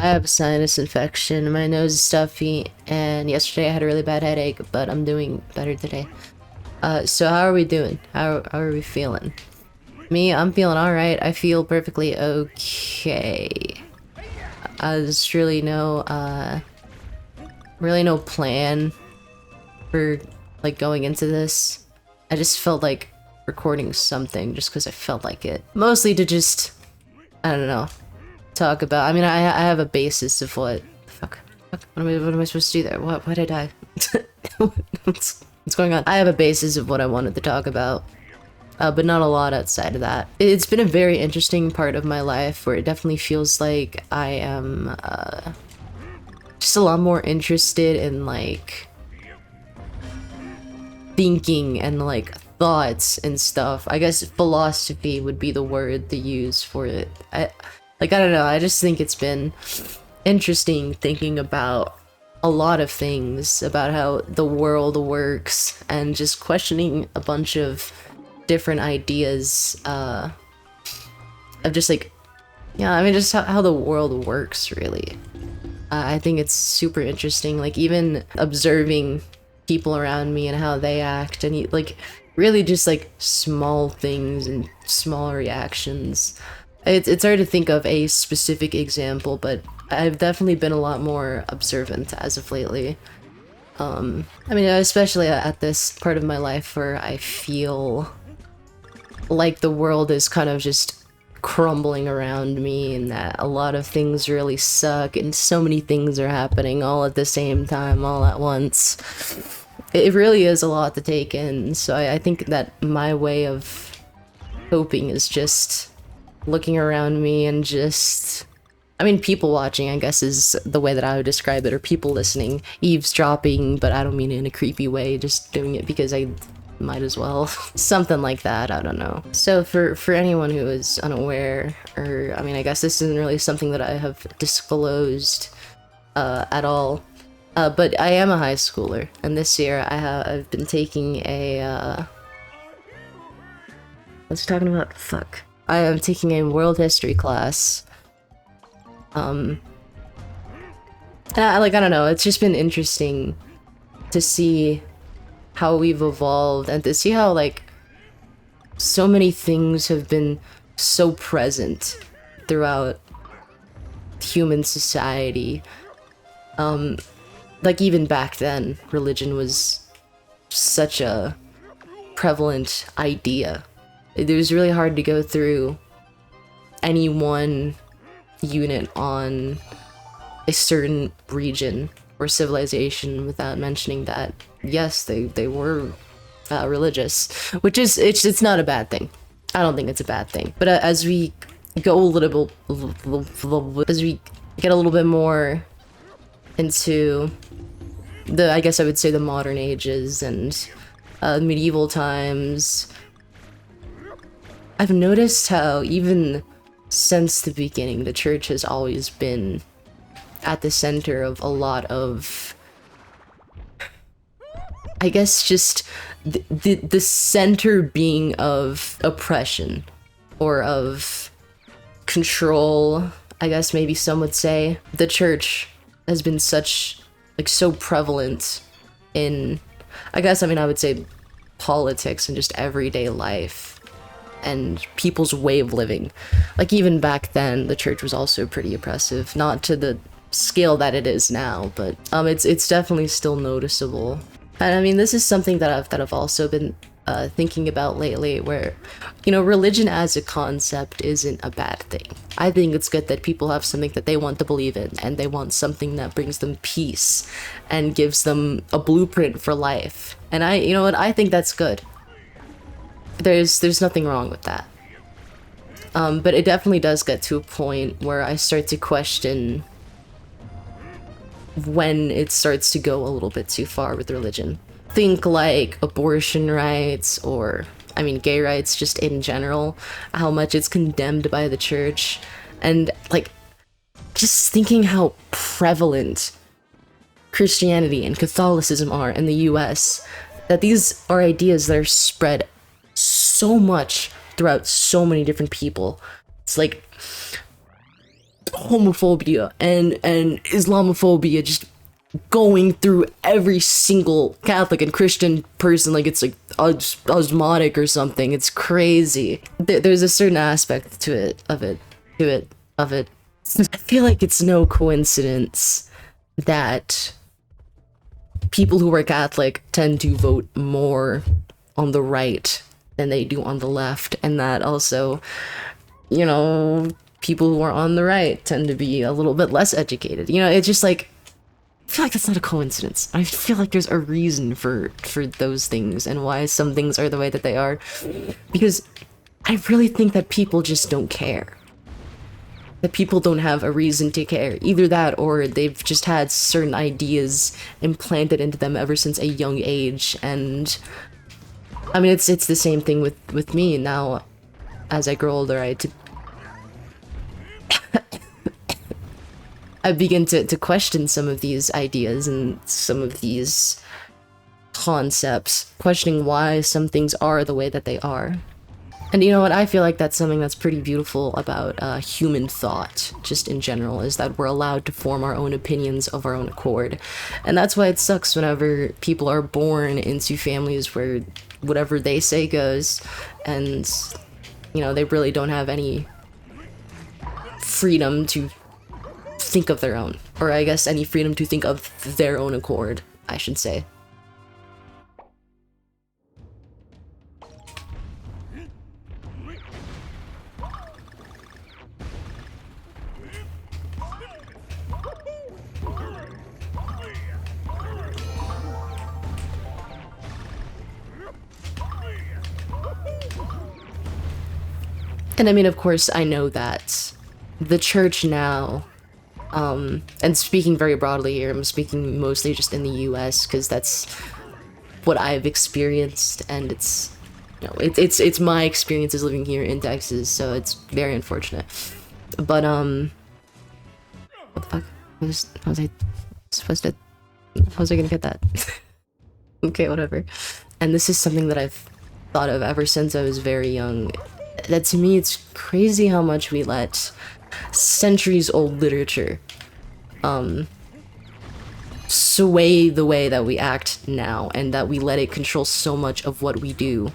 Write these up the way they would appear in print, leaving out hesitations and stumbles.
I have a sinus infection, my nose is stuffy, and yesterday I had a really bad headache, but I'm doing better today. So how are we doing? How are we feeling? Me, I'm feeling alright. I feel perfectly okay. There's really no plan for, like, going into this. I just felt like recording something just because I felt like it. Mostly to just, I don't know, talk about. I mean, I have a basis of what. Fuck. What am I supposed to do there? Why did I die? What's going on? I have a basis of what I wanted to talk about, but not a lot outside of that. It's been a very interesting part of my life where it definitely feels like I am just a lot more interested in, like, thinking and, like, thoughts and stuff. I guess philosophy would be the word to use for it. I don't know, I just think it's been interesting thinking about a lot of things, about how the world works, and just questioning a bunch of different ideas of just, like, yeah, I mean, just how the world works, really. I think it's super interesting, like, even observing people around me and how they act, and, like, really just, like, small things and small reactions. It's hard to think of a specific example, but I've definitely been a lot more observant as of lately. I mean, especially at this part of my life where I feel like the world is kind of just crumbling around me, and that a lot of things really suck, and so many things are happening all at the same time, all at once. It really is a lot to take in, so I think that my way of coping is just looking around me and just, I mean, people watching, I guess, is the way that I would describe it, or people listening, eavesdropping, but I don't mean it in a creepy way, just doing it because I might as well. Something like that, I don't know. So for anyone who is unaware, or, I mean, I guess this isn't really something that I have disclosed at all, but I am a high schooler, and this year I've been taking a, what's talking about? Fuck. I am taking a world history class. And I don't know, it's just been interesting to see how we've evolved, and to see how, like, so many things have been so present throughout human society. Like, even back then, religion was such a prevalent idea. It was really hard to go through any one unit on a certain region or civilization without mentioning that, yes, they were religious, which is, it's not a bad thing. I don't think it's a bad thing. But as we go as we get a little bit more into the, I guess I would say, the modern ages and medieval times, I've noticed how even since the beginning, the church has always been at the center of a lot of, I guess, just the center being of oppression, or of control, I guess maybe some would say. The church has been so prevalent in, I guess, I mean, I would say politics and just everyday life and people's way of living. Like, even back then, the church was also pretty oppressive, not to the scale that it is now, but it's definitely still noticeable. And I mean, this is something that I've also been thinking about lately, where, you know, religion as a concept isn't a bad thing. I think it's good that people have something that they want to believe in, and they want something that brings them peace and gives them a blueprint for life. And you know what, I think that's good. There's nothing wrong with that. But it definitely does get to a point where I start to question when it starts to go a little bit too far with religion. Think like abortion rights, or, I mean, gay rights just in general, how much it's condemned by the church, and, like, just thinking how prevalent Christianity and Catholicism are in the US, that these are ideas that are spread so much throughout so many different people. It's like, homophobia and Islamophobia just going through every single Catholic and Christian person like it's like osmotic or something. It's crazy. There's a certain aspect to it. I feel like it's no coincidence that people who are Catholic tend to vote more on the right than they do on the left, and that also, you know, people who are on the right tend to be a little bit less educated. You know, it's just like, I feel like that's not a coincidence. I feel like there's a reason for those things and why some things are the way that they are. Because I really think that people just don't care. That people don't have a reason to care. Either that or they've just had certain ideas implanted into them ever since a young age. And I mean, it's the same thing with me now. As I grow older, I begin to question some of these ideas and some of these concepts, questioning why some things are the way that they are. And you know what, I feel like that's something that's pretty beautiful about human thought, just in general, is that we're allowed to form our own opinions of our own accord. And that's why it sucks whenever people are born into families where whatever they say goes, and, you know, they really don't have any freedom to think of their own. Or I guess any freedom to think of their own accord, I should say. And I mean, of course, I know that the church now, and speaking very broadly here, I'm speaking mostly just in the US because that's what I've experienced, and it's, you know, it's my experiences living here in Texas, so it's very unfortunate. But what the fuck? How was I supposed to? How was I gonna get that? Okay, whatever. And this is something that I've thought of ever since I was very young. That to me, it's crazy how much we let centuries-old literature sway the way that we act now, and that we let it control so much of what we do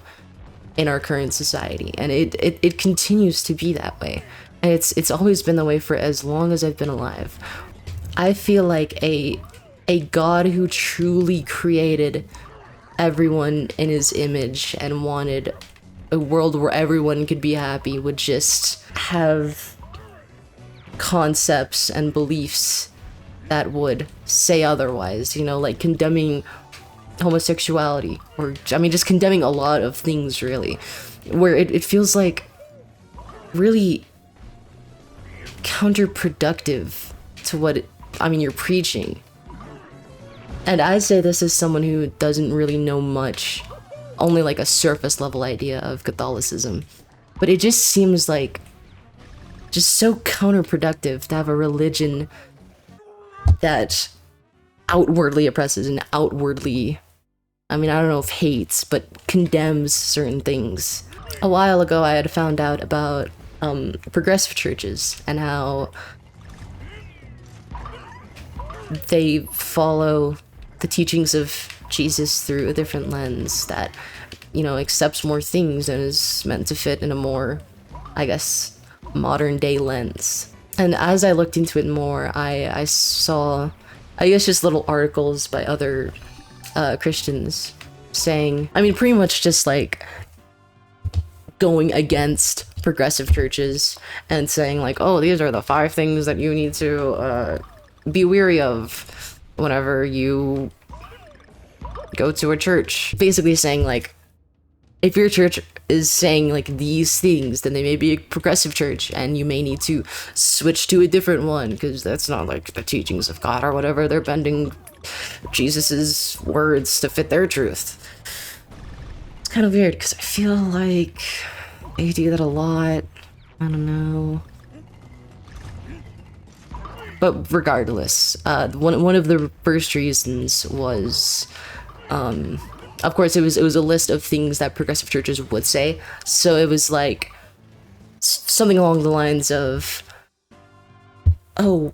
in our current society. And it continues to be that way. And it's always been that way for as long as I've been alive. I feel like a God who truly created everyone in his image and wanted a world where everyone could be happy would just have concepts and beliefs that would say otherwise, you know, like condemning homosexuality, or I mean just condemning a lot of things, really, where it feels like really counterproductive to what you're preaching. And I say this as someone who doesn't really know much, only like a surface level idea of Catholicism, but it just seems like just so counterproductive to have a religion that outwardly oppresses and outwardly, I mean, I don't know if hates, but condemns certain things. A while ago, I had found out about progressive churches and how they follow the teachings of Jesus through a different lens that, you know, accepts more things and is meant to fit in a more, I guess, modern day lens. And as I looked into it more, I saw, I guess, just little articles by other Christians saying, I mean, pretty much just like going against progressive churches and saying like, oh, these are the 5 things that you need to be weary of whenever you go to a church. Basically saying like, if your church is saying like these things, then they may be a progressive church and you may need to switch to a different one because that's not like the teachings of God or whatever. They're bending Jesus's words to fit their truth. It's kind of weird because I feel like they do that a lot. I don't know. But regardless, one of the first reasons was, of course, it was a list of things that progressive churches would say. So it was like something along the lines of, oh,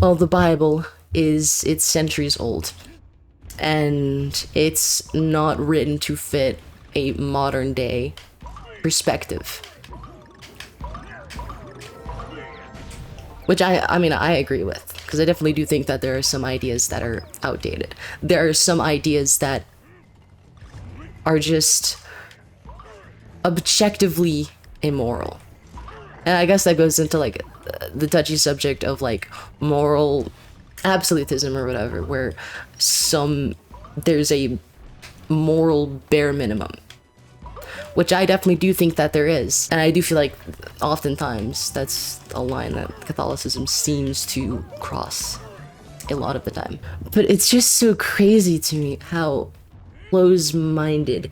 well, the Bible it's centuries old, and it's not written to fit a modern day perspective. Which I mean, I agree with, because I definitely do think that there are some ideas that are outdated. There are some ideas that are just objectively immoral. And I guess that goes into like the touchy subject of like moral absolutism or whatever, where there's a moral bare minimum, which I definitely do think that there is. And I do feel like oftentimes that's a line that Catholicism seems to cross a lot of the time. But it's just so crazy to me how close-minded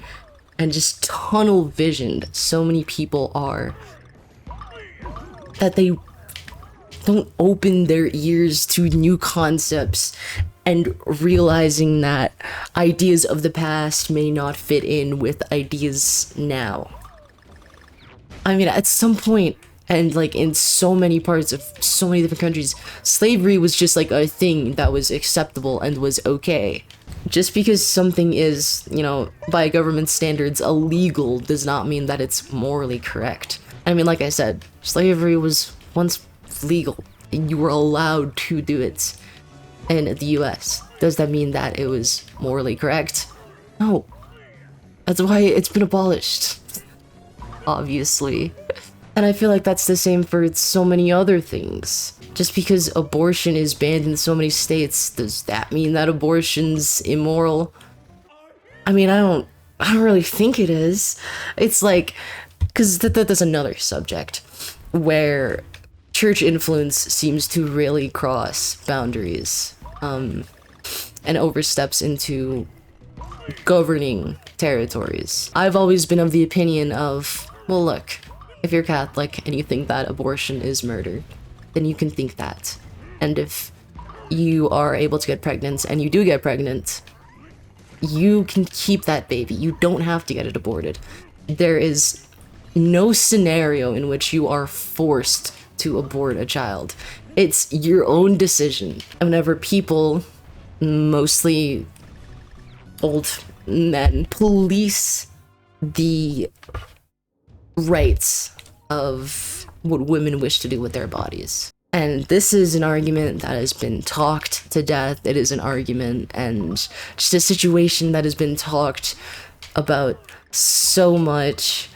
and just tunnel-visioned so many people are, that they don't open their ears to new concepts and realizing that ideas of the past may not fit in with ideas now. I mean, at some point, and like in so many parts of so many different countries, slavery was just like a thing that was acceptable and was okay. Just because something is, you know, by government standards illegal does not mean that it's morally correct. I mean, like I said, slavery was once legal. You were allowed to do it in the US. Does that mean that it was morally correct? No. That's why it's been abolished. Obviously. And I feel like that's the same for so many other things. Just because abortion is banned in so many states, does that mean that abortion's immoral? I mean, I don't really think it is. It's like, because that's another subject where church influence seems to really cross boundaries, and oversteps into governing territories. I've always been of the opinion of, well, look, if you're Catholic and you think that abortion is murder, then you can think that. And if you are able to get pregnant and you do get pregnant, you can keep that baby. You don't have to get it aborted. There is no scenario in which you are forced to abort a child. It's your own decision. And whenever people, mostly old men, police the rights of what women wish to do with their bodies. And this is an argument that has been talked to death. It is an argument and just a situation that has been talked about so much.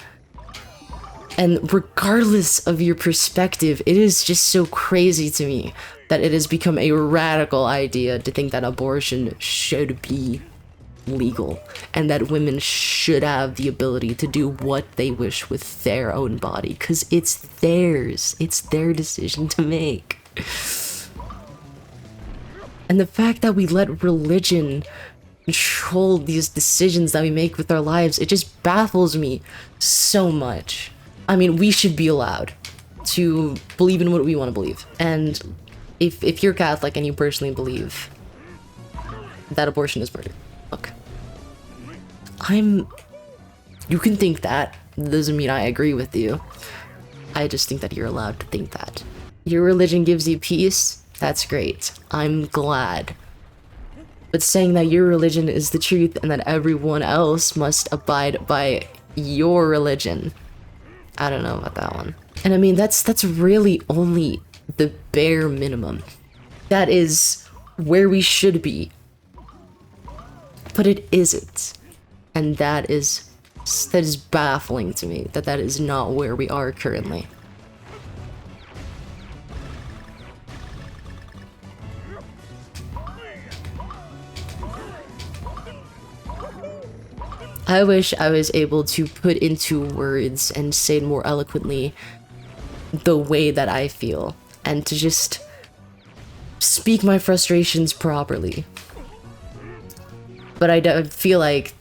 And regardless of your perspective, it is just so crazy to me that it has become a radical idea to think that abortion should be legal and that women should have the ability to do what they wish with their own body, because it's theirs. It's their decision to make. And the fact that we let religion control these decisions that we make with our lives, it just baffles me so much. I mean, we should be allowed to believe in what we want to believe. And if you're Catholic and you personally believe that abortion is murder, look, you can think that. Doesn't mean I agree with you. I just think that you're allowed to think that. Your religion gives you peace, that's great. I'm glad. But saying that your religion is the truth and that everyone else must abide by your religion, I don't know about that one. And I mean, that's really only the bare minimum. That is where we should be. But it isn't. And that is baffling to me, that is not where we are currently. I wish I was able to put into words and say it more eloquently the way that I feel, and to just speak my frustrations properly. But I feel like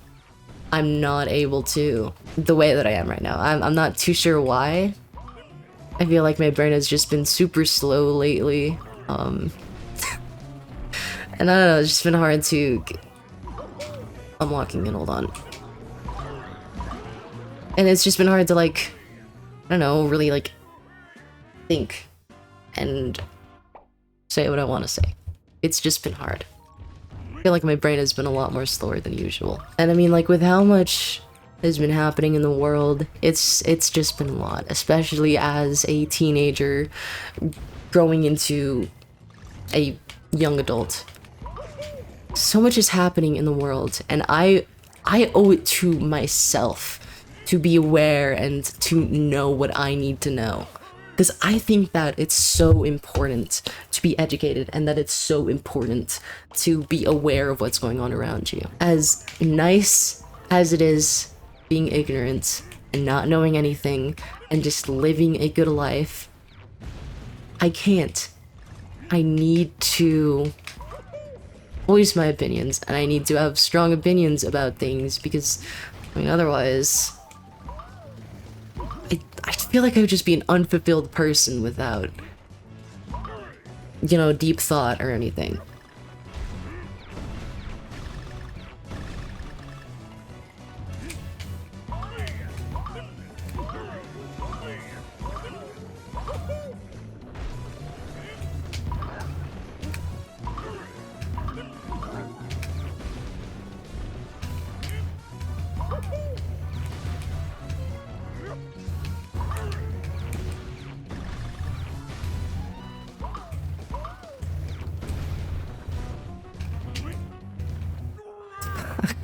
I'm not able to, the way that I am right now. I'm not too sure why. I feel like my brain has just been super slow lately. And I don't know, it's just been hard to... I'm walking in, hold on. And it's just been hard to, like, I don't know, really, like, think and say what I want to say. It's just been hard. I feel like my brain has been a lot more slower than usual. And I mean, like, with how much has been happening in the world, it's just been a lot, especially as a teenager growing into a young adult. So much is happening in the world, and I owe it to myself to be aware and to know what I need to know. Because I think that it's so important to be educated, and that it's so important to be aware of what's going on around you. As nice as it is being ignorant and not knowing anything and just living a good life, I can't. I need to voice my opinions, and I need to have strong opinions about things, because, I mean, otherwise, I feel like I would just be an unfulfilled person without, you know, deep thought or anything.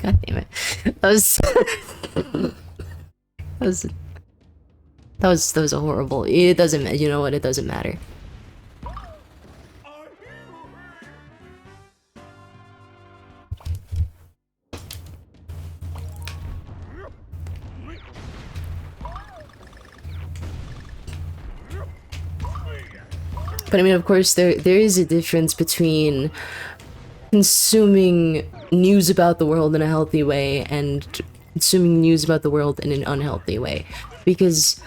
God damn it. That was that was a horrible. It doesn't, you know what, it doesn't matter. But I mean, of course, there is a difference between consuming news about the world in a healthy way and consuming news about the world in an unhealthy way. Because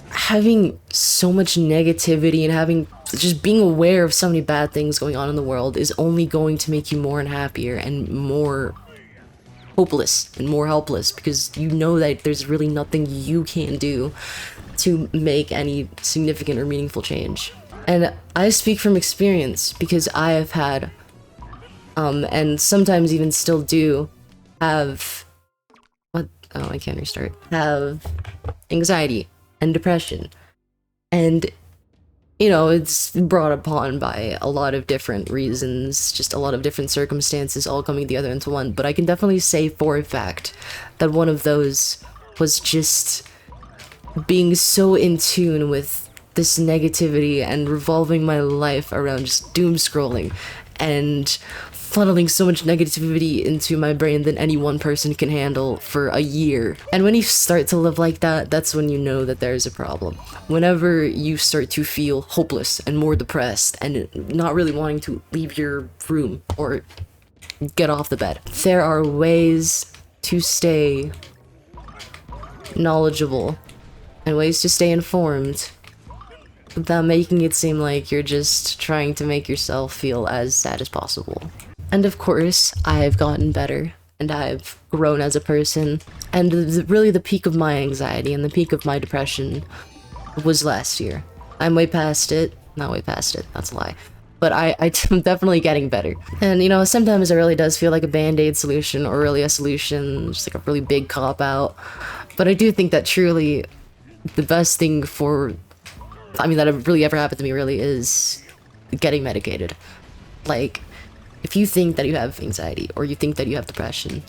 having so much negativity and having just being aware of so many bad things going on in the world is only going to make you more unhappier and more hopeless and more helpless, because you know that there's really nothing you can do to make any significant or meaningful change. And I speak from experience, because I have had, and sometimes even still do, have, what, oh, I can't restart, have anxiety and depression. And, you know, it's brought upon by a lot of different reasons, just a lot of different circumstances all coming together into one. But I can definitely say for a fact that one of those was just being so in tune with this negativity and revolving my life around just doom scrolling and funneling so much negativity into my brain than any one person can handle for a year. And when you start to live like that, that's when you know that there's a problem. Whenever you start to feel hopeless and more depressed and not really wanting to leave your room or get off the bed, there are ways to stay knowledgeable and ways to stay informed without making it seem like you're just trying to make yourself feel as sad as possible. And of course, I've gotten better, and I've grown as a person, and really the peak of my anxiety and the peak of my depression was last year. I'm way past it. Not way past it, that's a lie. But I'm definitely getting better. And, you know, sometimes it really does feel like a band-aid solution, or really a solution, just like a really big cop-out. But I do think that truly the best thing for, I mean, that really ever happened to me really is getting medicated. Like, if you think that you have anxiety or you think that you have depression,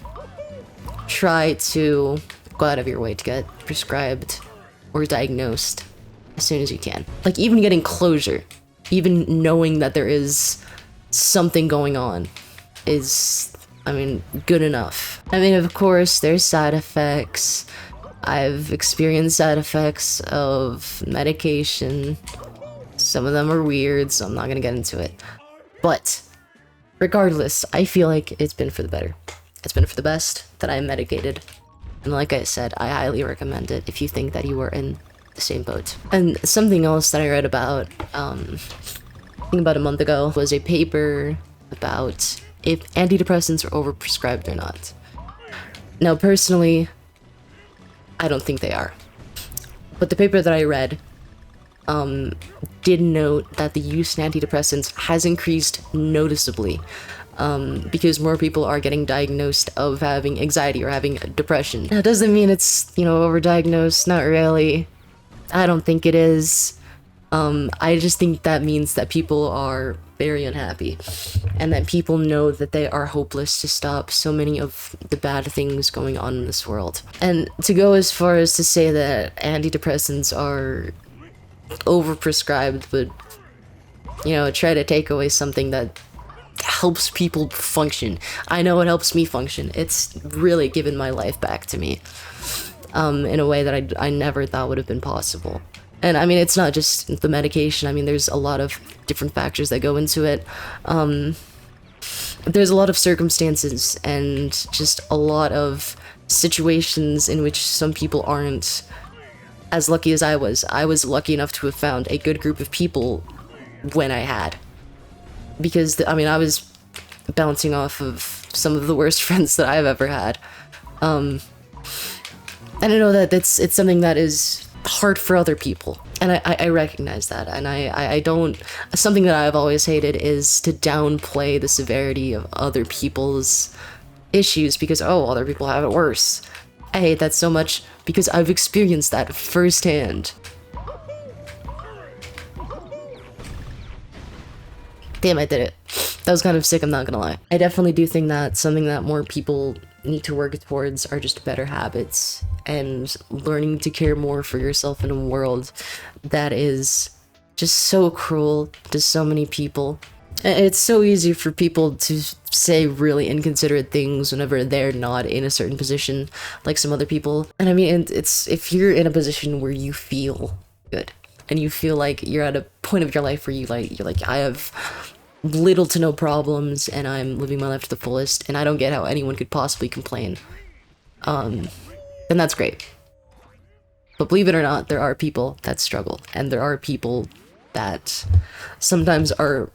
try to go out of your way to get prescribed or diagnosed as soon as you can. Like, even getting closure, even knowing that there is something going on is, I mean, good enough. I mean, of course, there's side effects. I've experienced side effects of medication. Some of them are weird, so I'm not gonna get into it. But regardless, I feel like it's been for the better. It's been for the best that I'm medicated. And like I said, I highly recommend it if you think that you are in the same boat. And something else that I read about, I think about a month ago, was a paper about if antidepressants are overprescribed or not. Now, personally, I don't think they are. But the paper that I read did note that the use of antidepressants has increased noticeably, because more people are getting diagnosed of having anxiety or having depression. That doesn't mean it's, you know, overdiagnosed, not really. I don't think it is. I just think that means that people are very unhappy, and that people know that they are hopeless to stop so many of the bad things going on in this world. And to go as far as to say that antidepressants are overprescribed would, you know, try to take away something that helps people function. I know it helps me function. It's really given my life back to me, in a way that I never thought would have been possible. And I mean, it's not just the medication. I mean, there's a lot of different factors that go into it. There's a lot of circumstances and just a lot of situations in which some people aren't as lucky as I was. I was lucky enough to have found a good group of people when I had. Because, I mean, I was bouncing off of some of the worst friends that I've ever had. And I know that it's something that is hard for other people, and I recognize that, and I don't. Something that I've always hated is to downplay the severity of other people's issues because, oh, other people have it worse. I hate that so much because I've experienced that firsthand. Damn, I did it. That was kind of sick, I'm not gonna lie. I definitely do think that something that more people need to work towards are just better habits and learning to care more for yourself in a world that is just so cruel to so many people. It's so easy for people to say really inconsiderate things whenever they're not in a certain position like some other people. And I mean, it's if you're in a position where you feel good and you feel like you're at a point of your life where you're like, I have little to no problems and I'm living my life to the fullest and I don't get how anyone could possibly complain, then that's great. But believe it or not, there are people that struggle, and there are people that sometimes are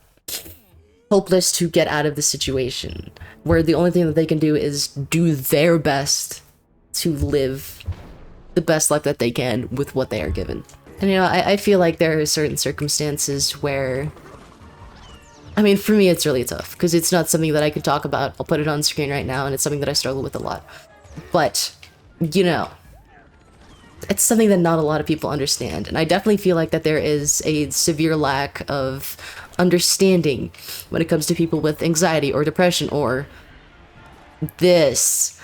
hopeless to get out of the situation, where the only thing that they can do is do their best to live the best life that they can with what they are given. And you know, I feel like there are certain circumstances where, I mean, for me it's really tough, because it's not something that I could talk about. I'll put it on screen right now, and it's something that I struggle with a lot. But, you know, it's something that not a lot of people understand, and I definitely feel like that there is a severe lack of understanding when it comes to people with anxiety or depression or this.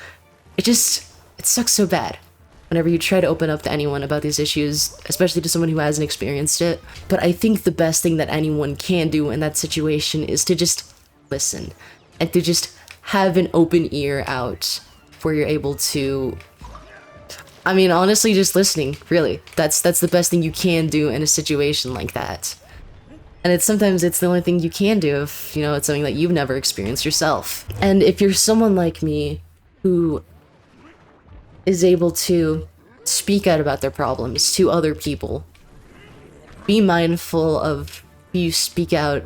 It sucks so bad whenever you try to open up to anyone about these issues, especially to someone who hasn't experienced it. But I think the best thing that anyone can do in that situation is to just listen and to just have an open ear out where you're able to, I mean, honestly, just listening, really. That's the best thing you can do in a situation like that. And sometimes it's the only thing you can do if, you know, it's something that you've never experienced yourself. And if you're someone like me who is able to speak out about their problems to other people, be mindful of who you speak out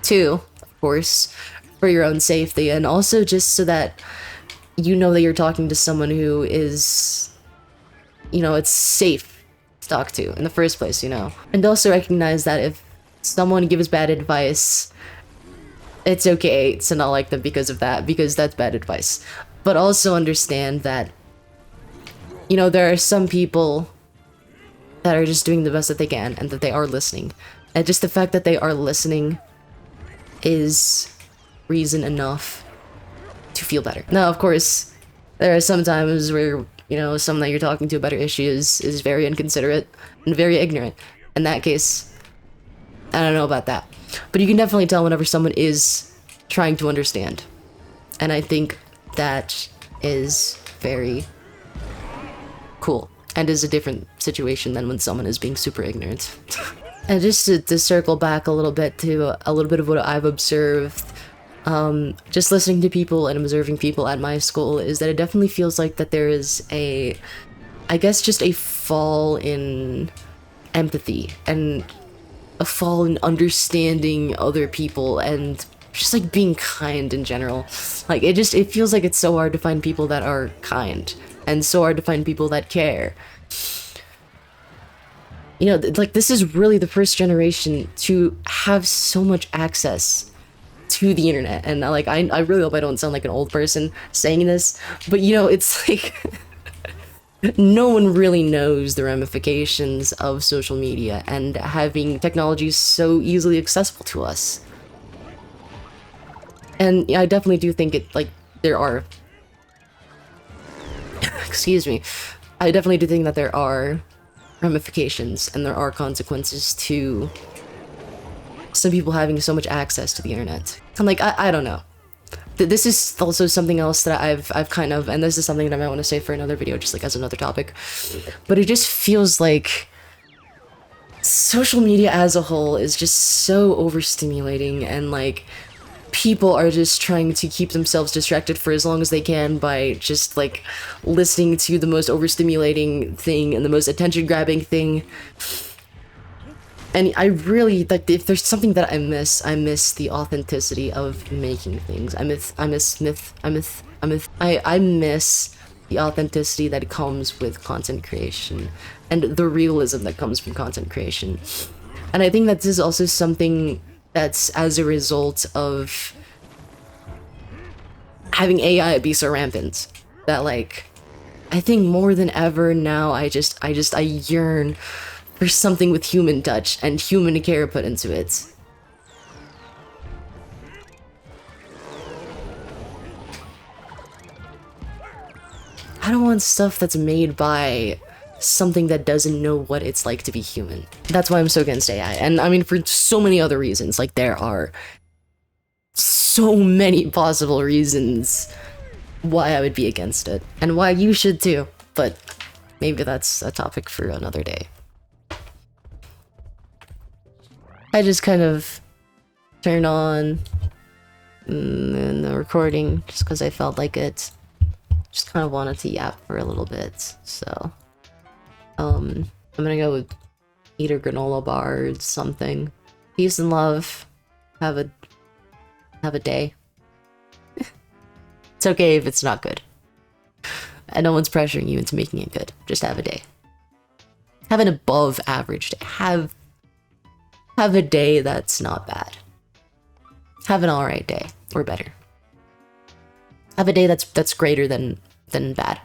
to, of course, for your own safety, and also just so that you know that you're talking to someone who is, you know, it's safe to talk to in the first place, you know. And also recognize that if someone gives bad advice, it's okay to not like them because of that, because that's bad advice. But also understand that, you know, there are some people that are just doing the best that they can and that they are listening. And just the fact that they are listening is reason enough to feel better. Now, of course, there are some times where, you know, someone that you're talking to about issues is very inconsiderate and very ignorant. In that case, I don't know about that. But you can definitely tell whenever someone is trying to understand. And I think that is very cool, and is a different situation than when someone is being super ignorant. And just to circle back a little bit to a little bit of what I've observed, just listening to people and observing people at my school, is that it definitely feels like that there is a, I guess, just a fall in empathy and a fall in understanding other people and just like being kind in general. Like it feels like it's so hard to find people that are kind and so hard to find people that care. You know, like this is really the first generation to have so much access to the internet. And like, I really hope I don't sound like an old person saying this, but you know, it's like no one really knows the ramifications of social media and having technology so easily accessible to us. And I definitely do think it, like, there are, excuse me, I definitely do think that there are ramifications and there are consequences to some people having so much access to the internet. I'm like, I don't know. This is also something else that I've kind of, and this is something that I might want to say for another video, just like as another topic, but it just feels like social media as a whole is just so overstimulating, and like people are just trying to keep themselves distracted for as long as they can by just like listening to the most overstimulating thing and the most attention grabbing thing. And I really, like, if there's something that I miss the authenticity of making things. I miss the authenticity that comes with content creation and the realism that comes from content creation. And I think that this is also something that's as a result of having AI be so rampant that, like, I think more than ever now I yearn for something with human touch and human care put into it. I don't want stuff that's made by something that doesn't know what it's like to be human. That's why I'm so against AI. And I mean, for so many other reasons. Like, there are so many possible reasons why I would be against it. And why you should too. But maybe that's a topic for another day. I just kind of turned on the recording just because I felt like it. Just kind of wanted to yap for a little bit, so I'm gonna go with eat a granola bar or something. Peace and love. Have a day. It's okay if it's not good. And no one's pressuring you into making it good. Just have a day. Have an above average day. Have a day that's not bad. Have an alright day, or better. Have a day that's greater than bad.